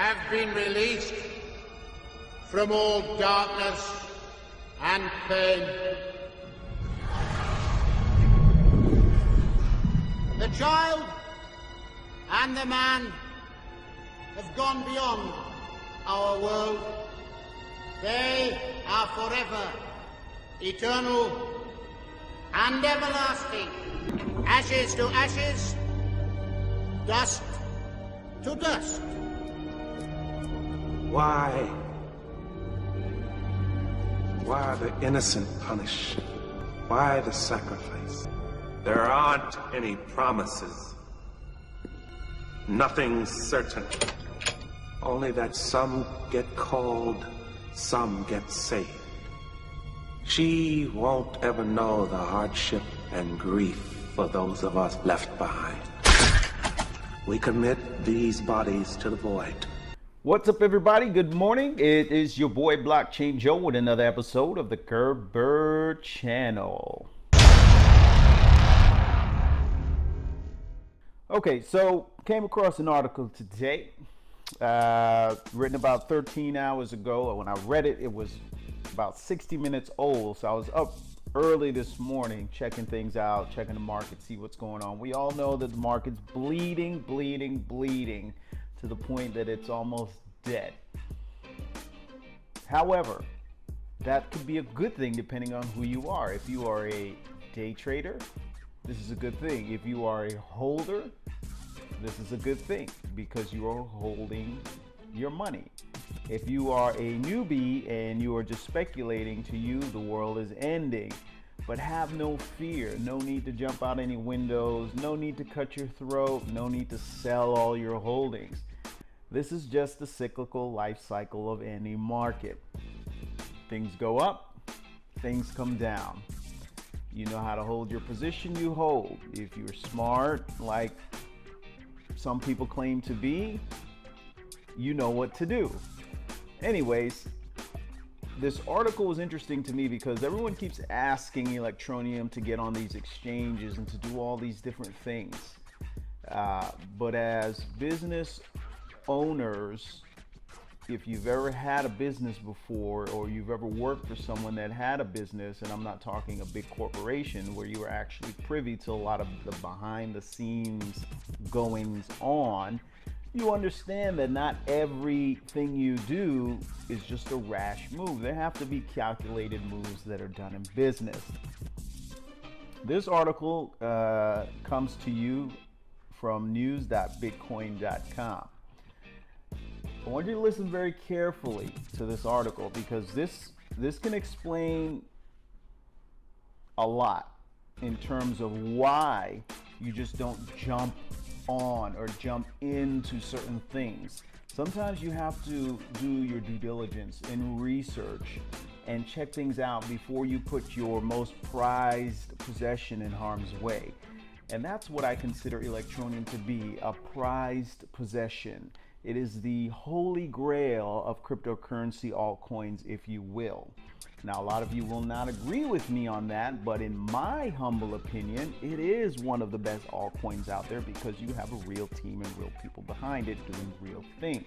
have been released from all darkness and pain. The child and the man have gone beyond our world. They are forever, eternal, and everlasting. Ashes to ashes, dust to dust. Why are the innocent punished? Why the sacrifice? There aren't any promises. Nothing certain. Only that some get called, some get saved. She won't ever know the hardship and grief for those of us left behind. We commit these bodies to the void. What's up, everybody? Good morning. It is your boy Blockchain Joe with another episode of the Gerber channel. Okay, so came across an article today written about 13 hours ago. When I read it, it was about 60 minutes old. So I was up early this morning checking things out, checking the market, see what's going on. We all know that the market's bleeding to the point that it's almost dead. However, that could be a good thing depending on who you are. If you are a day trader, this is a good thing. If you are a holder, this is a good thing because you are holding your money. If you are a newbie and you are just speculating, to you the world is ending. But have no fear, no need to jump out any windows, no need to cut your throat, no need to sell all your holdings. This is just the cyclical life cycle of any market. Things go up, things come down. You know how to hold your position, you hold. If you're smart, like some people claim to be, you know what to do. Anyways, this article was interesting to me because everyone keeps asking Electroneum to get on these exchanges and to do all these different things. But as business owners, if you've ever had a business before or you've ever worked for someone that had a business, and I'm not talking a big corporation where you were actually privy to a lot of the behind the scenes goings on, you understand that not everything you do is just a rash move. There have to be calculated moves that are done in business. This article comes to you from news.bitcoin.com. I want you to listen very carefully to this article because this can explain a lot in terms of why you just don't jump on or jump into certain things. Sometimes you have to do your due diligence and research and check things out before you put your most prized possession in harm's way. And that's what I consider Electroneum to be, a prized possession. It is the holy grail of cryptocurrency altcoins, if you will. Now, a lot of you will not agree with me on that, but in my humble opinion, it is one of the best altcoins out there because you have a real team and real people behind it doing real things.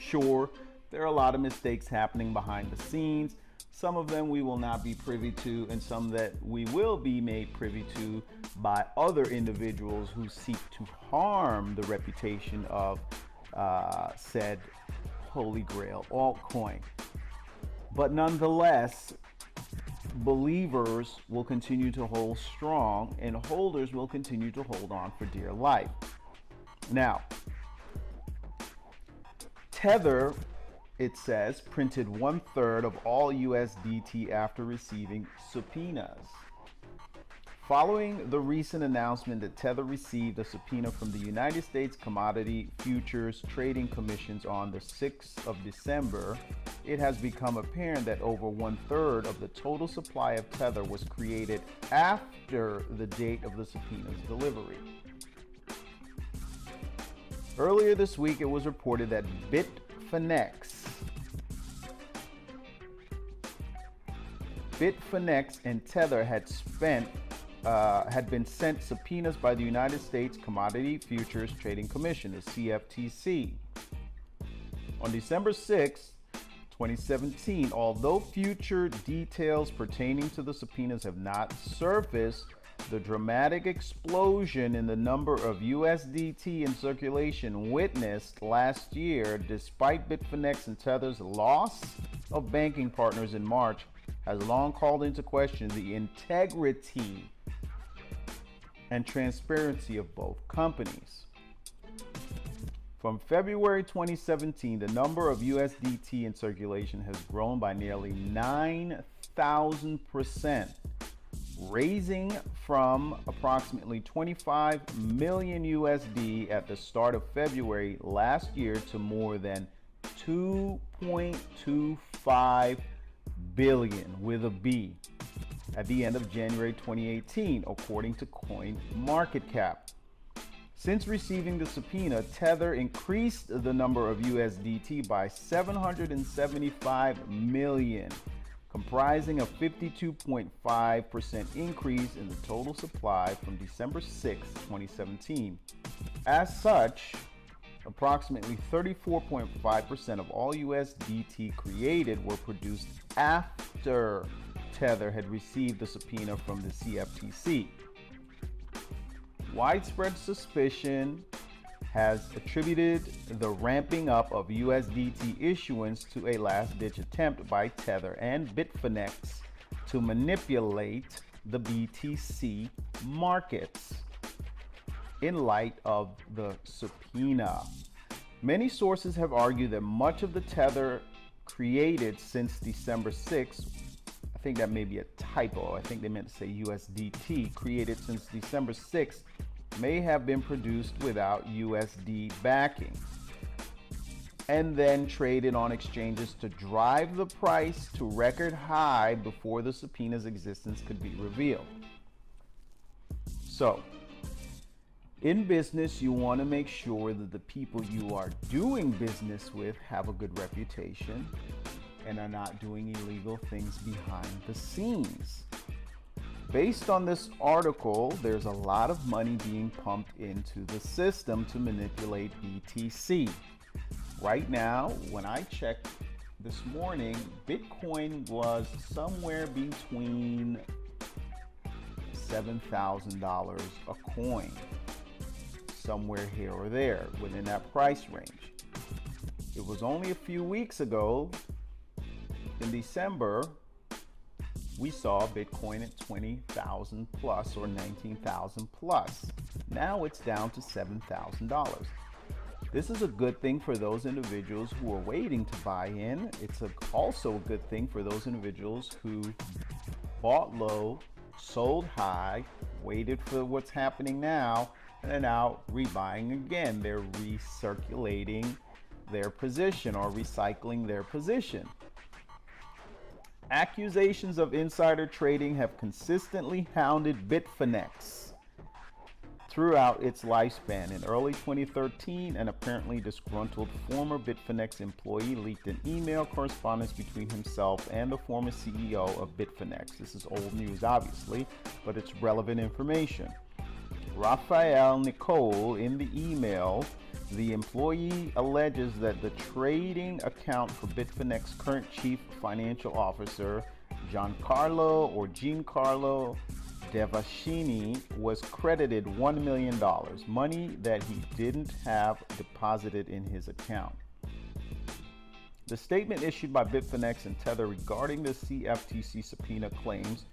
Sure, there are a lot of mistakes happening behind the scenes. Some of them we will not be privy to, and some that we will be made privy to by other individuals who seek to harm the reputation of said holy grail altcoin. But nonetheless, believers will continue to hold strong and holders will continue to hold on for dear life. Now, Tether, it says, printed 1/3 of all USDT after receiving subpoenas. Following the recent announcement that Tether received a subpoena from the United States Commodity Futures Trading Commissions on the 6th of December, it has become apparent that over 1/3 of the total supply of Tether was created after the date of the subpoena's delivery. Earlier this week, it was reported that Bitfinex and Tether had been sent subpoenas by the United States Commodity Futures Trading Commission, the CFTC. On December 6, 2017, although future details pertaining to the subpoenas have not surfaced, the dramatic explosion in the number of USDT in circulation witnessed last year, despite Bitfinex and Tether's loss of banking partners in March, has long called into question the integrity and transparency of both companies. From February 2017, the number of USDT in circulation has grown by nearly 9,000%, raising from approximately 25 million USD at the start of February last year to more than 2.25 billion with a B at the end of January 2018, according to Coinmarketcap. Since receiving the subpoena, Tether increased the number of USDT by 775 million, comprising a 52.5% increase in the total supply from December 6, 2017. As such, approximately 34.5% of all USDT created were produced after Tether had received the subpoena from the CFTC. Widespread suspicion has attributed the ramping up of USDT issuance to a last-ditch attempt by Tether and Bitfinex to manipulate the BTC markets in light of the subpoena. Many sources have argued that much of the Tether created since December 6, I think that may be a typo, I think they meant to say USDT, created since December 6, may have been produced without USD backing and then traded on exchanges to drive the price to record high before the subpoena's existence could be revealed. So, in business, you want to make sure that the people you are doing business with have a good reputation and are not doing illegal things behind the scenes. Based on this article, there's a lot of money being pumped into the system to manipulate BTC. Right now, when I checked this morning, Bitcoin was somewhere between $7,000 a coin, somewhere here or there within that price range. It was only a few weeks ago, in December, we saw Bitcoin at 20,000 plus or 19,000 plus. Now it's down to $7,000. This is a good thing for those individuals who are waiting to buy in. It's also a good thing for those individuals who bought low, sold high, waited for what's happening now, and are now rebuying again. They're recirculating their position or recycling their position. Accusations of insider trading have consistently hounded Bitfinex throughout its lifespan. In early 2013, an apparently disgruntled former Bitfinex employee leaked an email correspondence between himself and the former CEO of Bitfinex. This is old news, obviously, but it's relevant information. Raphael Nicole, in the email, the employee alleges that the trading account for Bitfinex current chief financial officer, Giancarlo Devashini, was credited $1 million, money that he didn't have deposited in his account. The statement issued by Bitfinex and Tether regarding the CFTC subpoena claims,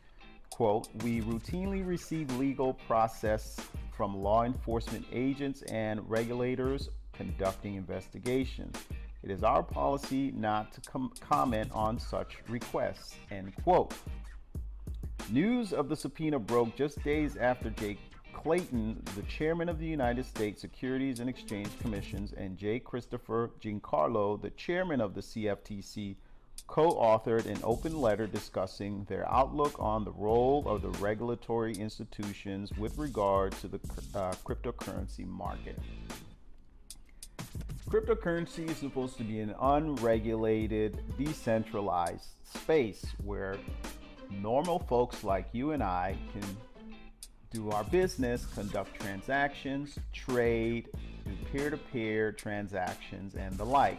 quote, "We routinely receive legal process from law enforcement agents and regulators conducting investigations. It is our policy not to comment on such requests," end quote. News of the subpoena broke just days after Jay Clayton, the chairman of the United States Securities and Exchange Commissions, and J. Christopher Giancarlo, the chairman of the CFTC, co-authored an open letter discussing their outlook on the role of the regulatory institutions with regard to the cryptocurrency market. Cryptocurrency is supposed to be an unregulated, decentralized space where normal folks like you and I can do our business, conduct transactions, trade, do peer-to-peer transactions, and the like.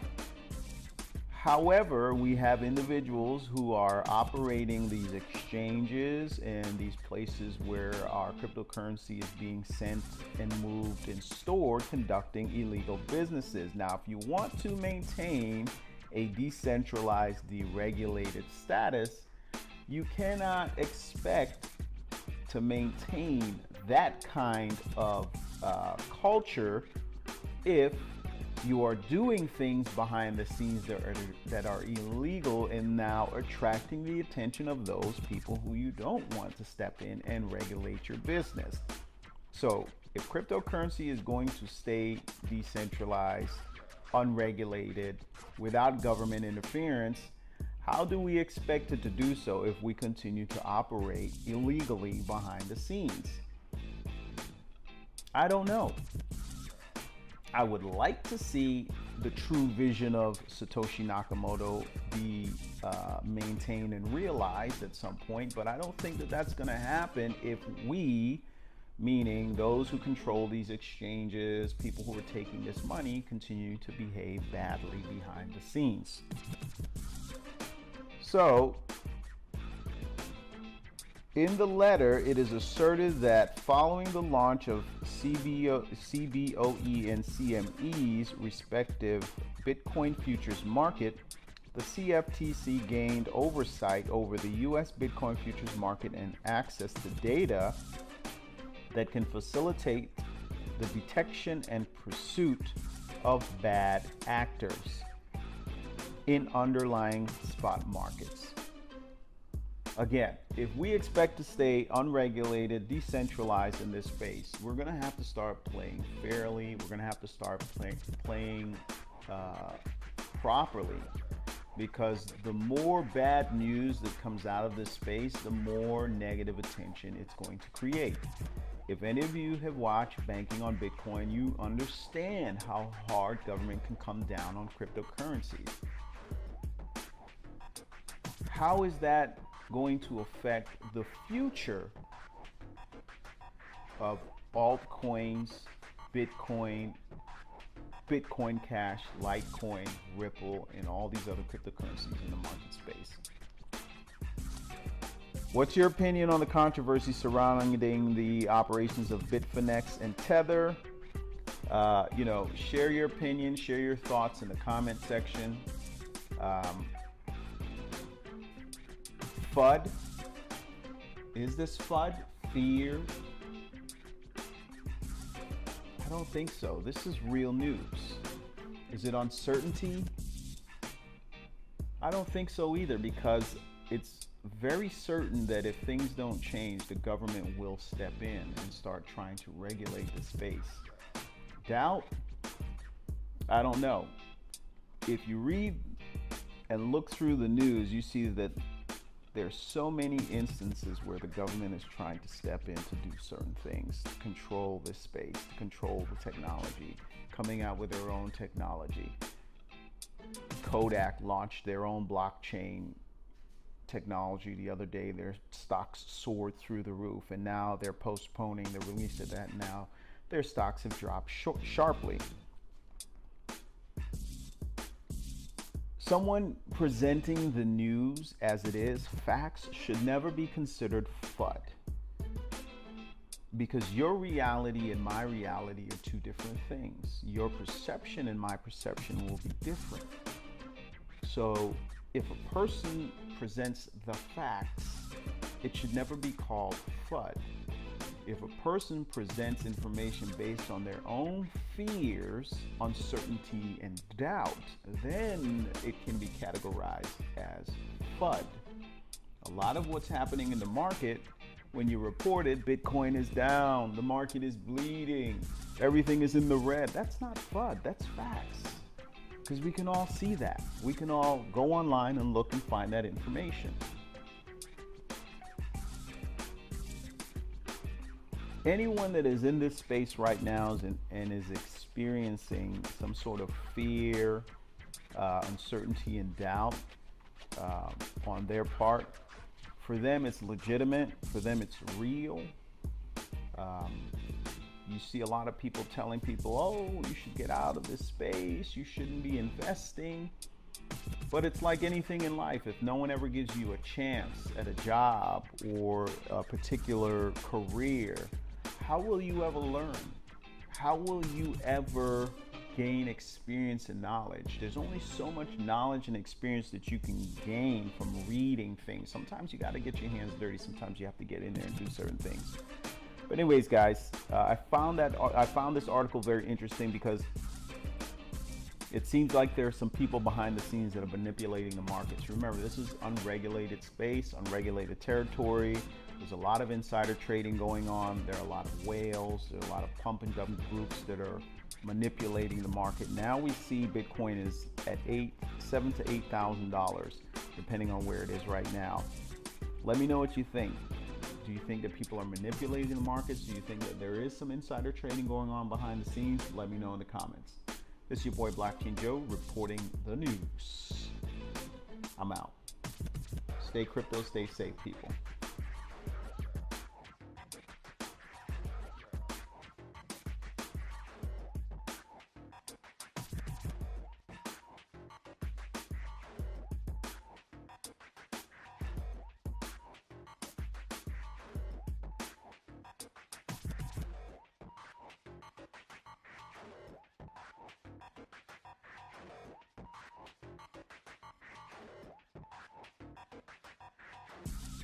However, we have individuals who are operating these exchanges and these places where our cryptocurrency is being sent and moved and stored, conducting illegal businesses. Now, if you want to maintain a decentralized, deregulated status, you cannot expect to maintain that kind of culture if you are doing things behind the scenes that are illegal and now attracting the attention of those people who you don't want to step in and regulate your business. So if cryptocurrency is going to stay decentralized, unregulated, without government interference, how do we expect it to do so if we continue to operate illegally behind the scenes? I don't know. I would like to see the true vision of Satoshi Nakamoto be maintained and realized at some point, but I don't think that that's going to happen if we, meaning those who control these exchanges, people who are taking this money, continue to behave badly behind the scenes. So, in the letter, it is asserted that following the launch of CBOE and CME's respective Bitcoin futures market, the CFTC gained oversight over the US Bitcoin futures market and access to data that can facilitate the detection and pursuit of bad actors in underlying spot markets. Again, if we expect to stay unregulated, decentralized in this space, we're going to have to start playing fairly. We're going to have to start playing properly, because the more bad news that comes out of this space, the more negative attention it's going to create. If any of you have watched Banking on Bitcoin, you understand how hard government can come down on cryptocurrencies. How is that going to affect the future of altcoins, Bitcoin, Bitcoin Cash, Litecoin, Ripple, and all these other cryptocurrencies in the market space? What's your opinion on the controversy surrounding the operations of Bitfinex and Tether? Share your opinion, share your thoughts in the comment section. FUD? Is this FUD? Fear? I don't think so. This is real news. Is it uncertainty? I don't think so either, because it's very certain that if things don't change, the government will step in and start trying to regulate the space. Doubt? I don't know. If you read and look through the news, you see that there's so many instances where the government is trying to step in to do certain things, to control this space, to control the technology, coming out with their own technology. Kodak launched their own blockchain technology the other day. Their stocks soared through the roof, and now they're postponing the release of that. Now their stocks have dropped sharply. Someone presenting the news as it is, facts, should never be considered FUD. Because your reality and my reality are two different things. Your perception and my perception will be different. So if a person presents the facts, it should never be called FUD. If a person presents information based on their own fears, uncertainty, and doubt, then it can be categorized as FUD. A lot of what's happening in the market, when you report it, Bitcoin is down, the market is bleeding, everything is in the red, that's not FUD, that's facts. Because we can all see that. We can all go online and look and find that information. Anyone that is in this space right now and is experiencing some sort of fear, uncertainty, and doubt on their part, for them it's legitimate, for them it's real. You see a lot of people telling people, oh, you should get out of this space, you shouldn't be investing. But it's like anything in life. If no one ever gives you a chance at a job or a particular career, how will you ever learn? How will you ever gain experience and knowledge? There's only so much knowledge and experience that you can gain from reading things. Sometimes you got to get your hands dirty. Sometimes you have to get in there and do certain things. But anyways, guys, I found this article very interesting because it seems like there are some people behind the scenes that are manipulating the markets. Remember, this is unregulated space, unregulated territory. There's a lot of insider trading going on. There are a lot of whales. There are a lot of pump and dump groups that are manipulating the market. Now we see Bitcoin is at $7,000 to $8,000, depending on where it is right now. Let me know what you think. Do you think that people are manipulating the markets? Do you think that there is some insider trading going on behind the scenes? Let me know in the comments. This is your boy Blockchain Joe reporting the news. I'm out. Stay crypto, stay safe, people.